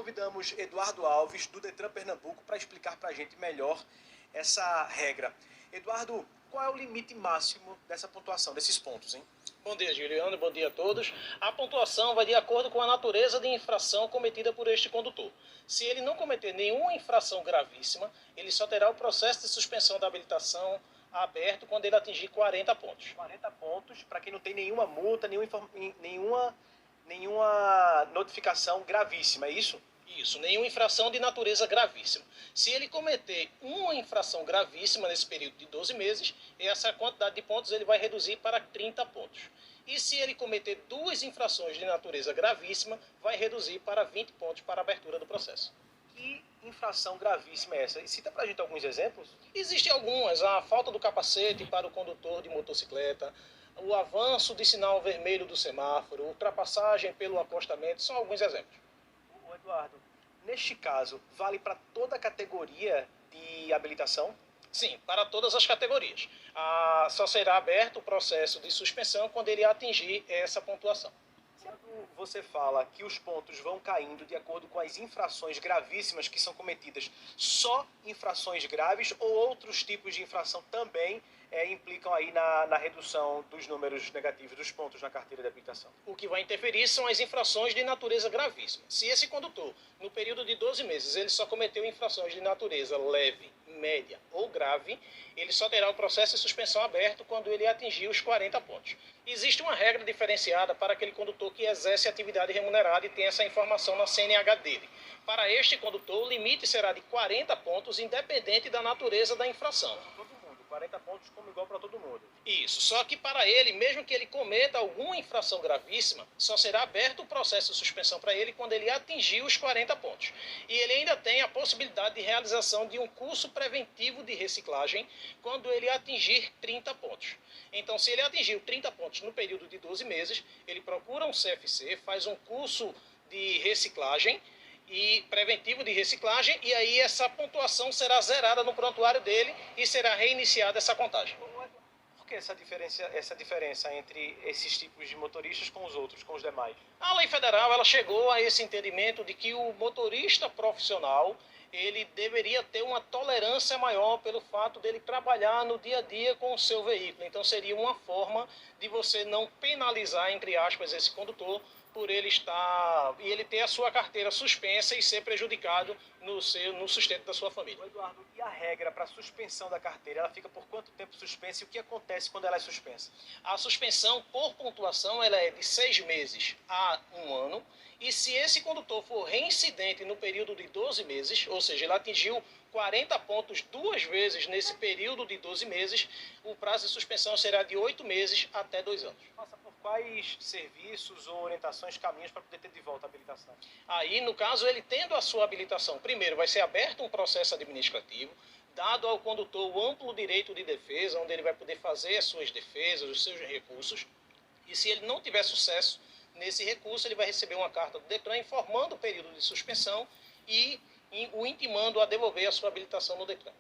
convidamos Eduardo Alves, do Detran Pernambuco, para explicar para a gente melhor essa regra. Eduardo, qual é o limite máximo dessa pontuação, desses pontos, hein? Bom dia, Juliano. Bom dia a todos. A pontuação vai de acordo com a natureza de infração cometida por este condutor. Se ele não cometer nenhuma infração gravíssima, ele só terá o processo de suspensão da habilitação aberto quando ele atingir 40 pontos. 40 pontos para quem não tem nenhuma multa, nenhuma notificação gravíssima, é isso? Isso, nenhuma infração de natureza gravíssima. Se ele cometer uma infração gravíssima nesse período de 12 meses, essa quantidade de pontos ele vai reduzir para 30 pontos. E se ele cometer duas infrações de natureza gravíssima, vai reduzir para 20 pontos para a abertura do processo. Que infração gravíssima é essa? E cita pra gente alguns exemplos. Existem algumas, a falta do capacete para o condutor de motocicleta, o avanço de sinal vermelho do semáforo, ultrapassagem pelo acostamento, são alguns exemplos. Eduardo, neste caso, vale para toda a categoria de habilitação? Sim, para todas as categorias. Só será aberto o processo de suspensão quando ele atingir essa pontuação. Quando você fala que os pontos vão caindo de acordo com as infrações gravíssimas que são cometidas, só infrações graves ou outros tipos de infração também implicam aí na redução dos números negativos, dos pontos na carteira de habilitação? O que vai interferir são as infrações de natureza gravíssima. Se esse condutor, no período de 12 meses, ele só cometeu infrações de natureza leve, média ou grave, ele só terá o processo de suspensão aberto quando ele atingir os 40 pontos. Existe uma regra diferenciada para aquele condutor que exerce atividade remunerada e tem essa informação na CNH dele. Para este condutor, o limite será de 40 pontos, independente da natureza da infração. 40 pontos como igual para todo mundo. Isso, só que para ele, mesmo que ele cometa alguma infração gravíssima, só será aberto o processo de suspensão para ele quando ele atingir os 40 pontos. E ele ainda tem a possibilidade de realização de um curso preventivo de reciclagem quando ele atingir 30 pontos. Então, se ele atingir 30 pontos no período de 12 meses, ele procura um CFC, faz um curso de reciclagem e preventivo de reciclagem, e aí essa pontuação será zerada no prontuário dele e será reiniciada essa contagem. Por que essa diferença entre esses tipos de motoristas com os outros, com os demais? A lei federal ela chegou a esse entendimento de que o motorista profissional ele deveria ter uma tolerância maior pelo fato dele trabalhar no dia a dia com o seu veículo. Então seria uma forma de você não penalizar, entre aspas, esse condutor por ele estar e ele ter a sua carteira suspensa e ser prejudicado no sustento da sua família. Eduardo, e a regra para suspensão da carteira, ela fica por quanto tempo suspensa e o que acontece quando ela é suspensa? A suspensão por pontuação ela é de 6 meses a 1 ano, e se esse condutor for reincidente no período de 12 meses, ou seja, ele atingiu 40 pontos duas vezes nesse período de 12 meses, o prazo de suspensão será de 8 meses até 2 anos. Passa por quais serviços ou orientações, caminhos para poder ter de volta a habilitação? Aí, no caso, ele tendo a sua habilitação, primeiro vai ser aberto um processo administrativo, dado ao condutor o amplo direito de defesa, onde ele vai poder fazer as suas defesas, os seus recursos, e se ele não tiver sucesso nesse recurso, ele vai receber uma carta do Detran informando o período de suspensão e o intimando a devolver a sua habilitação no Detran.